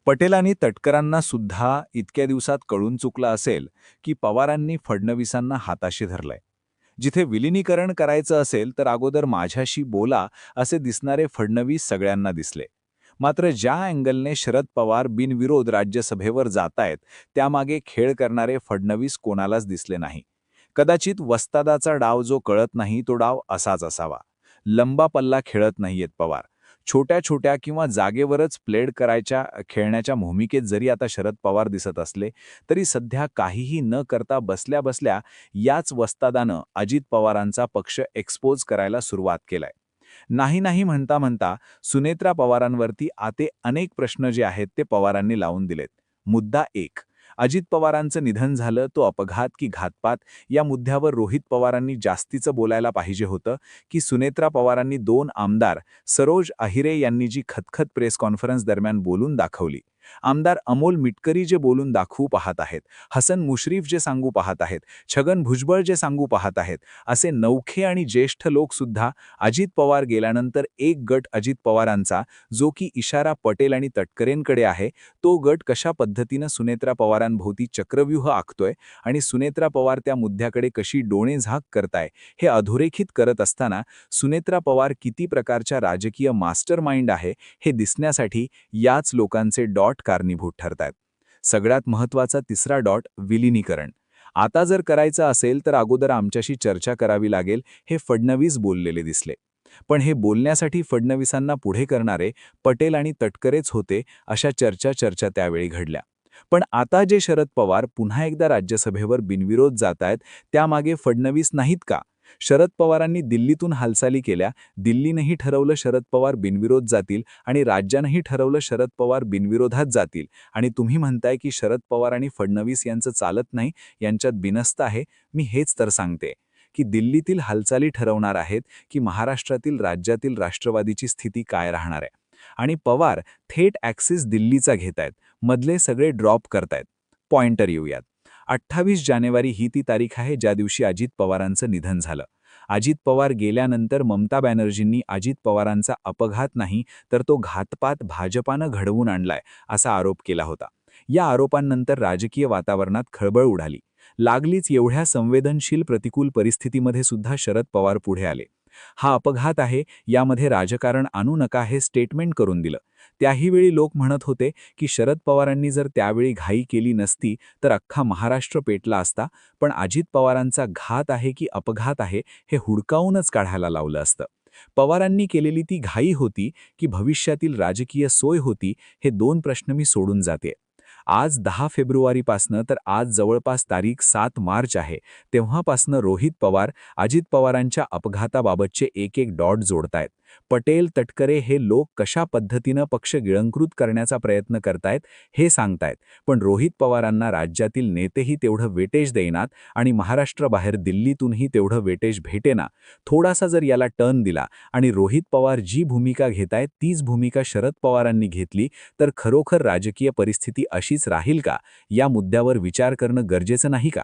पटेल आणि तटकरांना सुद्धा इतक्या दिवसात कळून चुकलं असेल की पवारांनी फडणवीसांना हाताशी धरलंय. जिथे विलिनीकरण करायचं असेल तर अगोदर माझ्याशी बोला असे दिसणारे फडणवीस सगळ्यांना दिसले. मात्र ज्या अँगलने शरद पवार बिनविरोध राज्यसभेवर जातायत त्यामागे खेळ करणारे फडणवीस कोणालाच दिसले नाही. कदाचित वस्तादाचा डाव जो कळत नाही तो डाव असाच असावा. लंबा पल्ला खेळत नाहीयेत पवार. छोट्या छोट्या किंवा जागेवरच प्लेड करायच्या खेळण्याच्या भूमिकेत जरी आता शरद पवार दिसत असले तरी सध्या काहीही न करता बसल्या बसल्या याच वस्तादानं अजित पवारांचा पक्ष एक्सपोज करायला सुरुवात केलाय. नाही नाही म्हणता म्हणता सुनेत्रा पवारांवरती आते अनेक प्रश्न जे आहेत ते पवारांनी लावून दिलेत. मुद्दा एक, अजित पवारांचं निधन झालं तो अपघात की घातपात या मुद्द्यावर रोहित पवारांनी जास्तीचं बोलायला पाहिजे होतं की सुनेत्रा पवारांनी 2 आमदार सरोज अहिरे यांनी जी खतखत प्रेस कॉन्फरन्स दरम्यान बोलून दाखवली, आमदार अमोल मिटकरी जे बोलून दाखवू पाहत आहेत, हसन मुश्रीफ जे सांगू पाहत आहेत, छगन भुजबळ जे सांगू पाहत आहेत, असे नौखे आणि ज्येष्ठ लोक सुद्धा अजित पवार गेल्यानंतर एक गट अजित पवारांचा जो की इशारा पटेल आणि तटकरेंकडे आहे तो गट कशा पद्धतीनं सुनेत्रा पवारांभोवती चक्रव्यूह आखतोय आणि सुनेत्रा पवार त्या मुद्द्याकडे कशी डोळेझाक करताय हे अधोरेखित करत असताना सुनेत्रा पवार किती प्रकारच्या राजकीय मास्टरमाइंड आहे हे दिसण्यासाठी याच लोकांचे डॉट कारणीभूत ठरतायत. सगळ्यात महत्त्वाचा तिसरा डॉट विलिनीकरण. आता जर करायचं असेल तर अगोदर आमच्याशी चर्चा करावी लागेल हे फडणवीस बोललेले दिसले. पण हे बोलण्यासाठी फडणवीसांना पुढे करणारे पटेल आणि तटकरेच होते अशा चर्चा त्यावेळी घडल्या. पण आता जे शरद पवार पुन्हा एकदा राज्यसभेवर बिनविरोध जातायत त्यामागे फडणवीस नाहीत का? शरद पवारांनी दिल्लीतून हालचाली केल्या, दिल्लीनंही ठरवलं शरद पवार बिनविरोध जातील आणि राज्यानंही ठरवलं शरद पवार बिनविरोधात जातील आणि तुम्ही म्हणताय की शरद पवार आणि फडणवीस यांचं चालत नाही, यांच्यात बिनस्त आहे. मी हेच तर सांगते की दिल्लीतील हालचाली ठरवणार आहेत की महाराष्ट्रातील राज्यातील राष्ट्रवादीची स्थिती काय राहणार आहे. आणि पवार थेट ॲक्सिस दिल्लीचा घेतायत, मधले सगळे ड्रॉप करतायत. पॉइंटर येऊयात. 28 जानेवारी ही ती तारीख आहे ज्या दिवशी अजित पवारांचं निधन झालं. अजित पवार गेल्यानंतर ममता बॅनर्जींनी अजित पवारांचा अपघात नाही तर तो घातपात भाजपानं घडवून आणलाय असा आरोप केला होता. या आरोपांनंतर राजकीय वातावरणात खळबळ उडाली. लागलीच एवढ्या संवेदनशील प्रतिकूल परिस्थितीमध्ये सुद्धा शरद पवार पुढे आले. हा अपघात आहे, यामध्ये राजकारण आणू नका हे स्टेटमेंट करून दिलं. त्याही वेळी लोक म्हणत होते की शरद पवारांनी जर त्यावेळी घाई केली नसती तर अख्खा महाराष्ट्र पेटला असता, पण अजित पवारांचा घात आहे की अपघात आहे हे हुडकावूनच काढायला लावलं असतं. पवारांनी केलेली ती घाई होती की भविष्यातील राजकीय सोय होती, हे 2 प्रश्न मी सोडून जाते. आज 10 फेब्रुवारीपासनं तर आज जवळपास तारीख 7 मार्च आहे, तेव्हापासनं रोहित पवार अजित पवारांच्या अपघाताबाबतचे एक एक डॉट जोडतायत. पटेल तटकरे हे लोक कशा पद्धतीनं पक्ष गिळंकृत करण्याचा प्रयत्न करतायत हे सांगतायत. पण रोहित पवारांना राज्यातील नेतेही तेवढं वेटेज देईनात आणि महाराष्ट्राबाहेर दिल्लीतूनही तेवढं वेटेज भेटेना. थोडासा जर याला टर्न दिला आणि रोहित पवार जी भूमिका घेतायत तीच भूमिका शरद पवारांनी घेतली तर खरोखर राजकीय परिस्थिती अशीच राहील का, या मुद्द्यावर विचार करणं गरजेचं नाही का?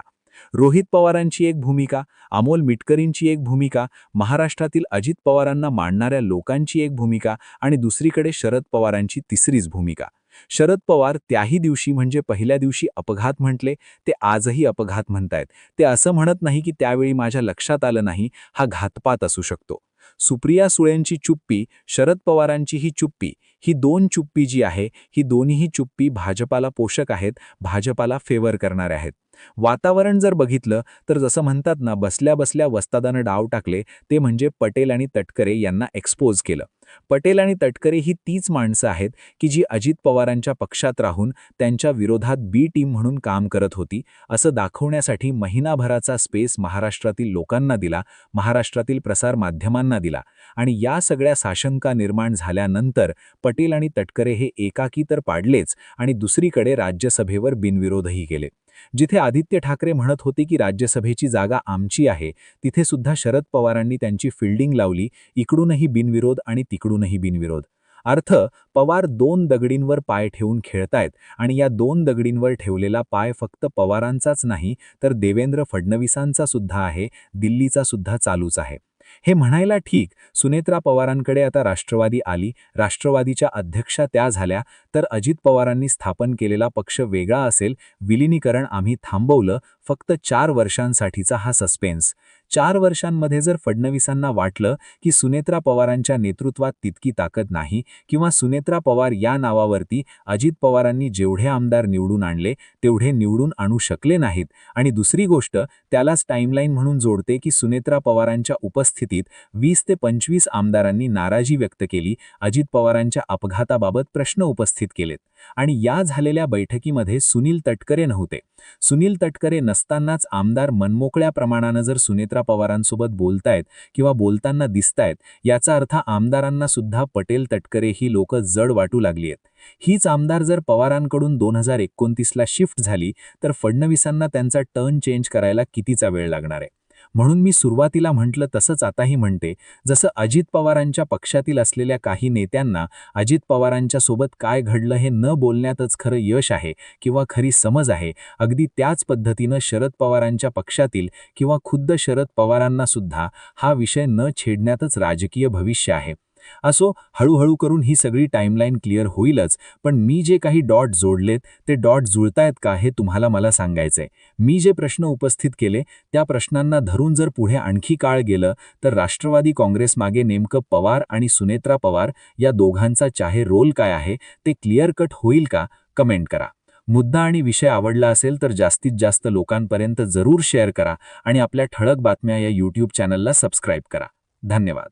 रोहित पवारांची एक भूमिका, अमोल मिटकरींची एक भूमिका, महाराष्ट्रातील अजित पवारांना मांडणाऱ्या लोकांची एक भूमिका आणि दुसरीकडे शरद पवारांची तिसरीच भूमिका. शरद पवार त्याही दिवशी म्हणजे पहिल्या दिवशी अपघात म्हटले, ते आजही अपघात म्हणतायत. ते असं म्हणत नाही की त्यावेळी माझ्या लक्षात आलं नाही, हा घातपात असू शकतो. सुप्रिया सुळेंची चुप्पी, शरद पवारांची ही चुप्पी, ही 2 चुप्पी जी आहे, ही दोन्हीही चुप्पी भाजपाला पोषक आहेत, भाजपाला फेवर करणाऱ्या आहेत. वातावरण जर बघितलं तर जसं म्हणतात ना, बसल्या बसल्या वस्तादानं डाव टाकले, ते म्हणजे पटेल आणि तटकरे यांना एक्सपोज केलं. पटेल आणि तटकरे ही तीच माणसं आहेत की जी अजित पवारांच्या पक्षात राहून त्यांच्या विरोधात बी टीम म्हणून काम करत होती, असं दाखवण्यासाठी महिनाभराचा स्पेस महाराष्ट्रातील लोकांना दिला, महाराष्ट्रातील प्रसारमाध्यमांना दिला आणि या सगळ्या साशंका निर्माण झाल्यानंतर पटेल आणि तटकरे हे एकाकी तर पाडलेच आणि दुसरीकडे राज्यसभेवर बिनविरोधही केले. जिथे आदित्य ठाकरे म्हणत होते की राज्यसभेची जागा आमची आहे, तिथे सुद्धा शरद पवारांनी त्यांची फिल्डिंग लावली, इकडूनही बिनविरोध आणि तिकडूनही बिनविरोध. अर्थ, पवार 2 दगडींवर पाय ठेवून खेळतायत आणि या 2 दगडींवर ठेवलेला पाय फक्त पवारांचाच नाही तर देवेंद्र फडणवीसांचा सुद्धा आहे, दिल्लीचा सुद्धा चालूच आहे. हे म्हणायला ठीक, सुनेत्रा पवारांकडे आता राष्ट्रवादी आली, राष्ट्रवादीच्या अध्यक्षा त्या झाल्या, तर अजित पवारांनी स्थापन केलेला पक्ष वेगळा असेल, विलिनीकरण आम्ही थांबवलं, फक्त 4 वर्षांसाठीचा हा सस्पेन्स. 4 वर्षांमध्ये जर फडणवीसांना वाटलं की सुनेत्रा पवारांच्या नेतृत्वात तितकी ताकद नाही किंवा सुनेत्रा पवार या नावावरती अजित पवारांनी जेवढे आमदार निवडून आणले तेवढे निवडून आणू शकले नाहीत, आणि दुसरी गोष्ट त्यालाच टाईमलाईन म्हणून जोडते की सुनेत्रा पवारांच्या उपस्थितीत 20 ते 25 आमदारांनी नाराजी व्यक्त केली, अजित पवारांच्या अपघाताबाबत प्रश्न उपस्थित केलेत. आणि या झालेल्या बैठकीमध्ये सुनील तटकरे नव्हते. सुनील तटकरे नसतानाच आमदार मनमोकळ्या प्रमाणानं जर सुनेत्रा पवारांसोबत बोलतायत किंवा बोलताना दिसतायत, याचा अर्थ आमदारांना सुद्धा पटेल तटकरे ही लोक जड वाटू लागली आहेत. हीच आमदार जर पवारांकडून 2029ला शिफ्ट झाली तर फडणवीसांना त्यांचा टर्न चेंज करायला कितीचा वेळ लागणार आहे. म्हणून मी सुरुवातीला म्हटलं तसंच आताही म्हणते, जसं अजित पवारांच्या पक्षातील असलेल्या काही नेत्यांना अजित पवारांच्या सोबत काय घडलं हे न बोलण्यातच खरं यश आहे किंवा खरी समज आहे, अगदी त्याच पद्धतीनं शरद पवारांच्या पक्षातील किंवा खुद्द शरद पवारांना सुद्धा हा विषय न छेडण्यातच राजकीय भविष्य आहे. असो, हळूहळू करून ही सगळी टाईमलाईन क्लिअर होईलच, पण मी जे काही डॉट जोडलेत ते डॉट जुळतायत का हे तुम्हाला मला सांगायचंय. मी जे प्रश्न उपस्थित केले त्या प्रश्नांना धरून जर पुढे आणखी काळ गेलं तर राष्ट्रवादी काँग्रेसमागे नेमकं पवार आणि सुनेत्रा पवार या दोघांचा चाहे रोल काय आहे ते क्लिअर कट होईल का? कमेंट करा. मुद्दा आणि विषय आवडला असेल तर जास्तीत जास्त लोकांपर्यंत जरूर शेअर करा आणि आपल्या ठळक बातम्या या यूट्यूब चॅनलला सबस्क्राईब करा. धन्यवाद.